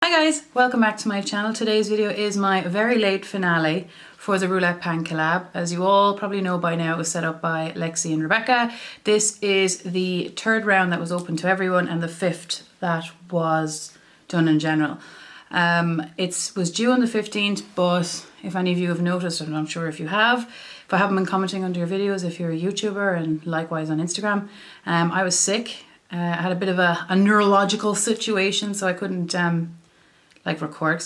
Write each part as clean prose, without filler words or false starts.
Hi guys, welcome back to my channel. Today's video is my very late finale for the Roulette Pan Collab. As you all probably know by now, it was set up by Alexy and Rebecca. This is the third round that was open to everyone and the fifth that was done in general. It was due on the 15th, but if any of you have noticed, and I'm sure if you have, if I haven't been commenting under your videos, if you're a YouTuber and likewise on Instagram, I was sick. I had a bit of a neurological situation, so I couldn't record.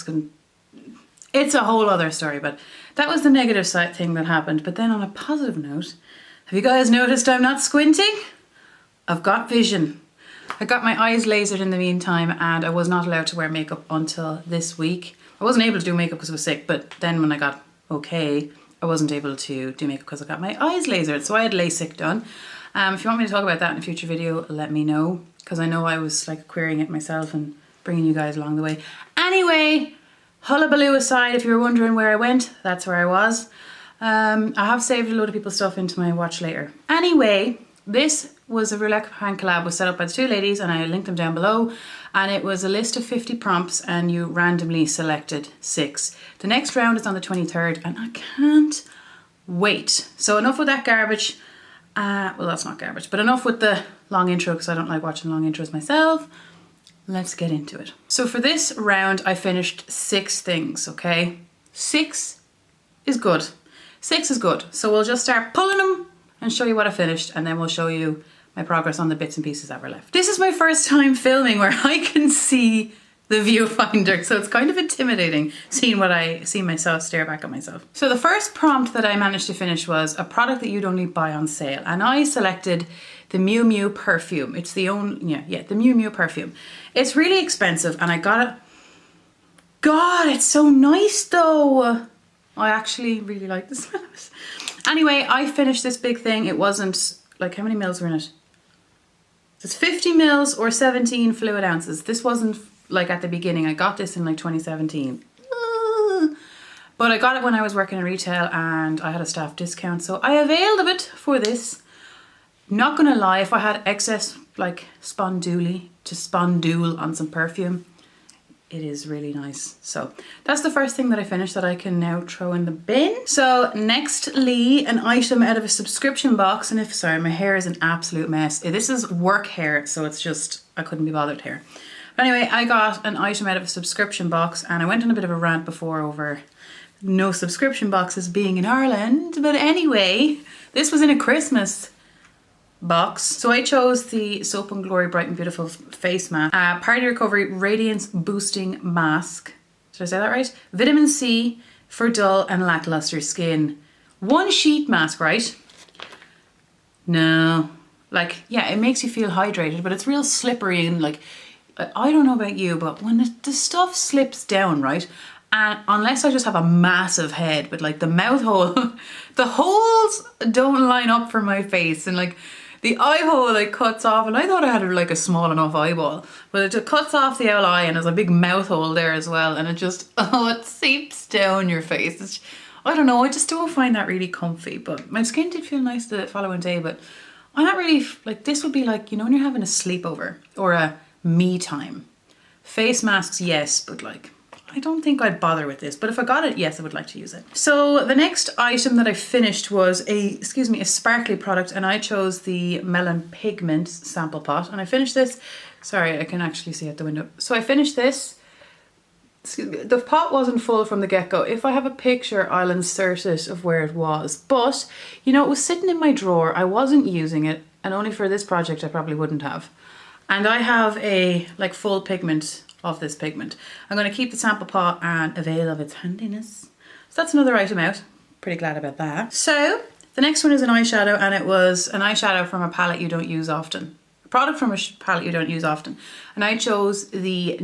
It's a whole other story, but that was the negative side thing that happened. But then on a positive note, have you guys noticed I'm not squinting? I've got vision. I got my eyes lasered in the meantime, and I was not allowed to wear makeup until this week. I wasn't able to do makeup because I was sick, but then when I got okay, I wasn't able to do makeup because I got my eyes lasered. So I had LASIK done. If you want me to talk about that in a future video, let me know, because I know I was like querying it myself and bringing you guys along the way. Anyway, hullabaloo aside, if you were wondering where I went, that's where I was. I have saved a load of people's stuff into my watch later. Anyway, this was a Roulette Pan Collab, was set up by the two ladies, and I linked them down below. And it was a list of 50 prompts, and you randomly selected 6. The next round is on the 23rd, and I can't wait. So enough with that garbage. Well, that's not garbage, but enough with the long intro, because I don't like watching long intros myself. Let's get into it. So for this round, I finished 6 things, okay? 6 is good. 6 is good. So we'll just start pulling them and show you what I finished, and then we'll show you my progress on the bits and pieces that were left. This is my first time filming where I can see the viewfinder, so it's kind of intimidating seeing myself stare back at myself. So the first prompt that I managed to finish was a product that you'd only buy on sale, and I selected the Miu Miu perfume. It's the only, the Miu Miu perfume. It's really expensive, and I got it. God, it's so nice though. I actually really like the smell of it. Anyway, I finished this big thing. It wasn't, like, how many mils were in it? It's 50 mils or 17 fluid ounces. This wasn't like at the beginning. I got this in like 2017. But I got it when I was working in retail and I had a staff discount, so I availed of it for this. Not gonna lie, if I had excess like spondule on some perfume, it is really nice. So that's the first thing that I finished that I can now throw in the bin. So nextly, an item out of a subscription box. And sorry, my hair is an absolute mess. This is work hair, so it's just, I couldn't be bothered here. But anyway, I got an item out of a subscription box, and I went on a bit of a rant before over no subscription boxes being in Ireland. But anyway, this was in a Christmas box. So I chose the Soap and Glory Bright and Beautiful face mask, Party Recovery Radiance Boosting Mask. Did I say that right? Vitamin C for dull and lackluster skin. One sheet mask, right? No, like, yeah, it makes you feel hydrated, but it's real slippery and like, I don't know about you, but when the stuff slips down, right? And unless I just have a massive head, but like the mouth hole, the holes don't line up for my face, and like the eye hole like cuts off, and I thought I had like a small enough eyeball, but it just cuts off the owl eye, and there's a big mouth hole there as well, and it just, it seeps down your face. I don't know, I just don't find that really comfy, but my skin did feel nice the following day, but I'm not really, like, this would be like, you know, when you're having a sleepover or a me time. Face masks, yes, but like, I don't think I'd bother with this, but if I got it, yes, I would like to use it. So the next item that I finished was a sparkly product, and I chose the Melon Pigment sample pot, and I finished this. Sorry, I can actually see out the window. So I finished this. The pot wasn't full from the get-go. If I have a picture, I'll insert it of where it was, but you know, it was sitting in my drawer. I wasn't using it, and only for this project I probably wouldn't have. And I have a like full pigment of this pigment. I'm going to keep the sample pot and avail of its handiness. So that's another item out. Pretty glad about that. So the next one is an eyeshadow, and it was an eyeshadow from a palette you don't use often. A product from a palette you don't use often. And I chose the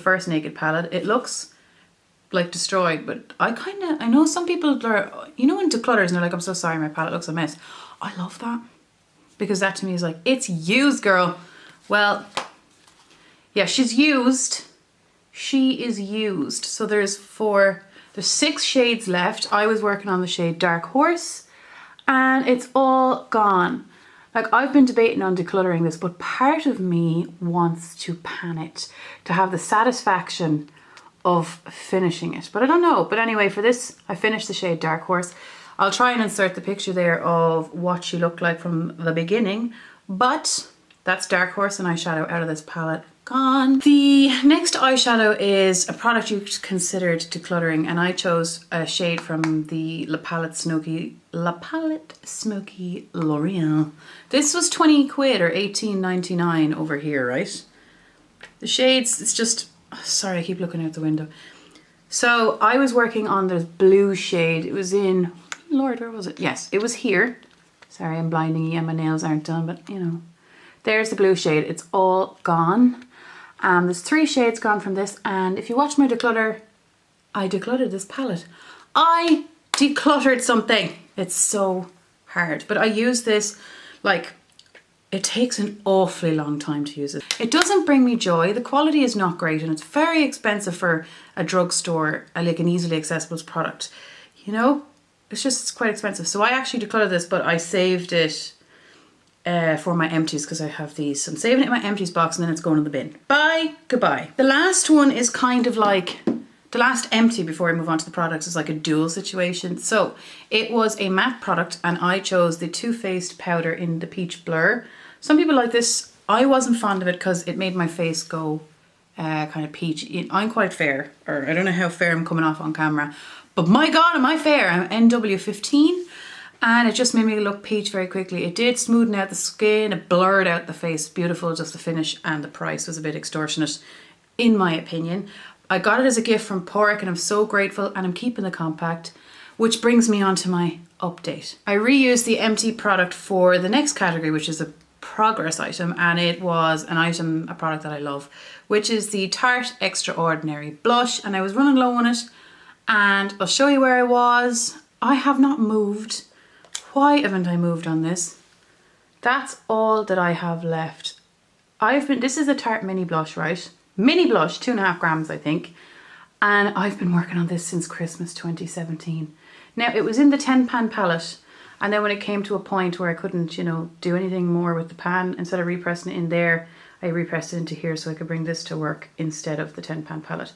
first Naked palette. It looks like destroyed, but I know some people are, you know, into declutters and they're like, I'm so sorry, my palette looks a mess. I love that, because that to me is like, it's used, girl. Well, yeah, she's used. She is used. So there's 6 shades left. I was working on the shade Dark Horse, and it's all gone. Like, I've been debating on decluttering this, but part of me wants to pan it, to have the satisfaction of finishing it. But I don't know. But anyway, for this, I finished the shade Dark Horse. I'll try and insert the picture there of what she looked like from the beginning. But that's Dark Horse, an eyeshadow out of this palette. Gone. The next eyeshadow is a product you considered decluttering, and I chose a shade from the La Palette Smoky L'Oreal. This was 20 quid or 18.99 over here, right? The shades, it's just, sorry, I keep looking out the window. So I was working on this blue shade. It was in, Lord, where was it? Yes, it was here. Sorry, I'm blinding you and my nails aren't done, but you know. There's the blue shade. It's all gone. There's 3 shades gone from this, and if you watch my declutter, I decluttered this palette. I decluttered something. It's so hard, but I use this, like, it takes an awfully long time to use it. It doesn't bring me joy. The quality is not great, and it's very expensive for a drugstore, like an easily accessible product. You know, it's quite expensive. So I actually decluttered this, but I saved it for my empties because I have these. So I'm saving it in my empties box and then it's going in the bin. Bye, goodbye. The last one is kind of like, the last empty before I move on to the products is like a dual situation. So it was a matte product and I chose the Too Faced powder in the Peach Blur. Some people like this. I wasn't fond of it because it made my face go kind of peachy. I'm quite fair, or I don't know how fair I'm coming off on camera, but my God, am I fair? I'm NW15. And it just made me look peach very quickly. It did smoothen out the skin, it blurred out the face. Beautiful, just the finish, and the price was a bit extortionate, in my opinion. I got it as a gift from Porrick and I'm so grateful, and I'm keeping the compact, which brings me on to my update. I reused the empty product for the next category, which is a progress item, and it was a product that I love, which is the Tarte Extraordinary Blush, and I was running low on it, and I'll show you where I was. I have not moved. Why haven't I moved on this? That's all that I have left. This is a Tarte Mini Blush, right? Mini Blush, 2.5 grams, I think. And I've been working on this since Christmas 2017. Now, it was in the 10 pan palette. And then when it came to a point where I couldn't, you know, do anything more with the pan, instead of repressing it in there, I repressed it into here so I could bring this to work instead of the 10 pan palette.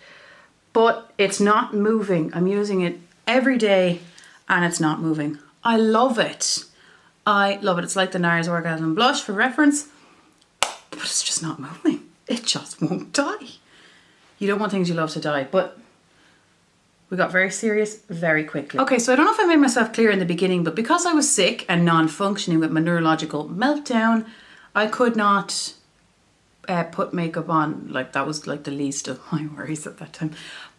But it's not moving. I'm using it every day and it's not moving. I love it. I love it. It's like the NARS Orgasm Blush for reference, but it's just not moving. It just won't die. You don't want things you love to die, but we got very serious very quickly. Okay, so I don't know if I made myself clear in the beginning, but because I was sick and non-functioning with my neurological meltdown, I could not put makeup on. Like, that was like the least of my worries at that time.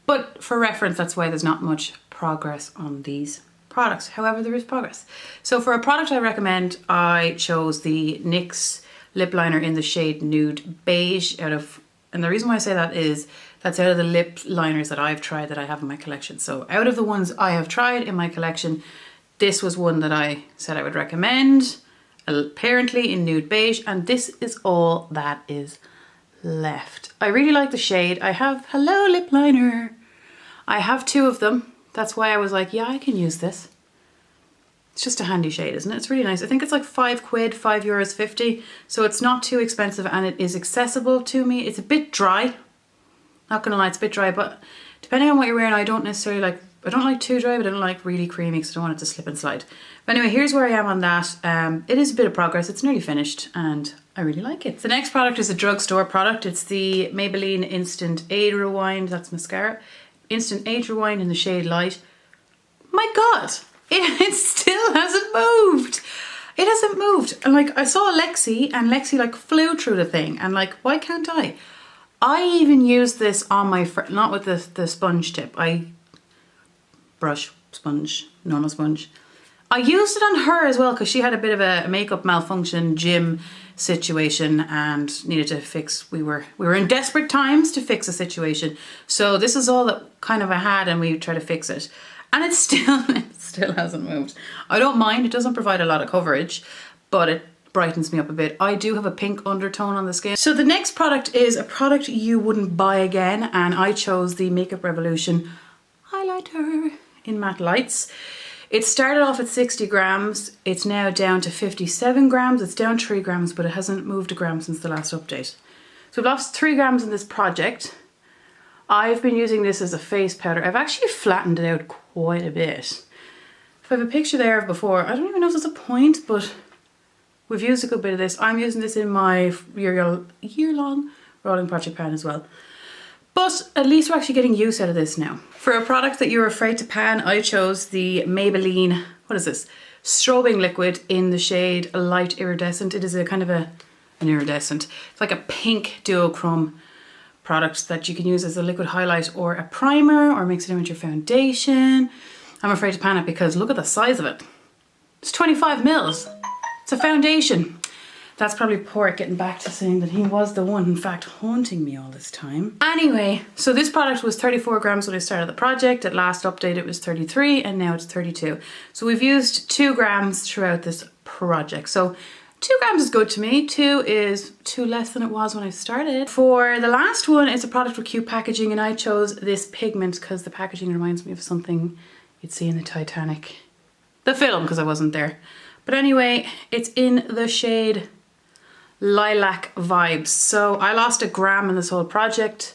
But for reference, that's why there's not much progress on these products. However, there is progress. So for a product I recommend, I chose the NYX lip liner in the shade Nude Beige and the reason why I say that is that's out of the lip liners that I've tried that I have in my collection. So out of the ones I have tried in my collection, this was one that I said I would recommend, apparently in Nude Beige, and this is all that is left. I really like the shade. I have, hello lip liner. I have 2 of them. That's why I was like, yeah, I can use this. It's just a handy shade, isn't it? It's really nice. I think it's like 5 quid, €5.50. So it's not too expensive and it is accessible to me. It's a bit dry. Not gonna lie, it's a bit dry, but depending on what you're wearing, I don't necessarily like, I don't like too dry, but I don't like really creamy because I don't want it to slip and slide. But anyway, here's where I am on that. It is a bit of progress. It's nearly finished and I really like it. The next product is a drugstore product. It's the Maybelline Instant Age Rewind. That's mascara. Instant Age Rewind in the shade Light. My God, it still hasn't moved. It hasn't moved. And like, I saw Alexy and Lexi like flew through the thing and like, why can't I? I even used this on my, not with the sponge tip. Normal sponge. I used it on her as well because she had a bit of a makeup malfunction gym situation and needed to fix. We were in desperate times to fix a situation. So this is all that kind of I had and we tried to fix it. And it still hasn't moved. I don't mind. It doesn't provide a lot of coverage, but it brightens me up a bit. I do have a pink undertone on the skin. So the next product is a product you wouldn't buy again, and I chose the Makeup Revolution highlighter in matte lights. It started off at 60 grams. It's now down to 57 grams. It's down 3 grams, but it hasn't moved a gram since the last update. So we've lost 3 grams in this project. I've been using this as a face powder. I've actually flattened it out quite a bit. If I have a picture there of before, I don't even know if there's a point, but we've used a good bit of this. I'm using this in my year-long rolling project pan as well. But at least we're actually getting use out of this now. For a product that you're afraid to pan, I chose the Maybelline, what is this? Strobing liquid in the shade Light Iridescent. It is a kind of an iridescent. It's like a pink duochrome product that you can use as a liquid highlight or a primer or mix it in with your foundation. I'm afraid to pan it because look at the size of it. It's 25 mils. It's a foundation. That's probably Pork getting back to saying that he was the one, in fact, haunting me all this time. Anyway, so this product was 34 grams when I started the project. At last update, it was 33, and now it's 32. So we've used 2 grams throughout this project. So 2 grams is good to me. 2 is 2 less than it was when I started. For the last one, it's a product with cute packaging, and I chose this pigment because the packaging reminds me of something you'd see in the Titanic. The film, because I wasn't there. But anyway, it's in the shade Lilac Vibes. So I lost a gram in this whole project.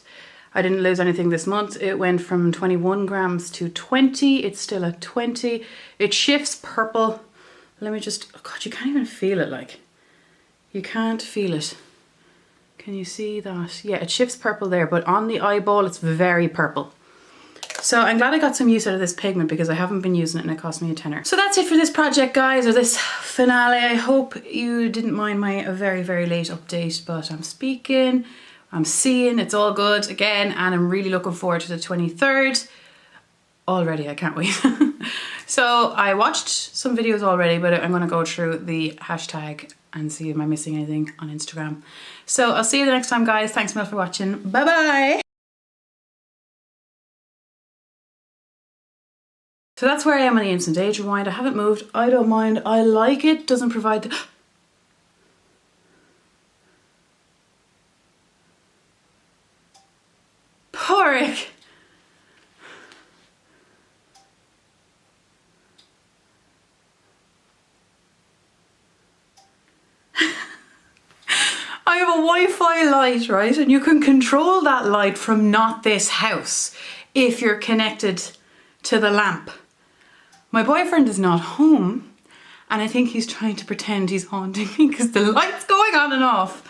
I didn't lose anything this month. It went from 21 grams to 20. It's still at 20. It shifts purple. Let me just, oh God, you can't even feel it, like. You can't feel it. Can you see that? Yeah, it shifts purple there, but on the eyeball, it's very purple. So I'm glad I got some use out of this pigment because I haven't been using it and it cost me a tenner. So that's it for this project, guys, or this finale. I hope you didn't mind my very, very late update, but I'm speaking, I'm seeing, it's all good again, and I'm really looking forward to the 23rd. Already, I can't wait. So I watched some videos already, but I'm gonna go through the hashtag and see if I'm missing anything on Instagram. So I'll see you the next time, guys. Thanks a lot for watching. Bye-bye. So that's where I am on the instant age rewind. I haven't moved. I don't mind. I like it. Doesn't provide the... Pork! I have a Wi-Fi light, right? And you can control that light from not this house if you're connected to the lamp. My boyfriend is not home, and I think he's trying to pretend he's haunting me because the light's going on and off.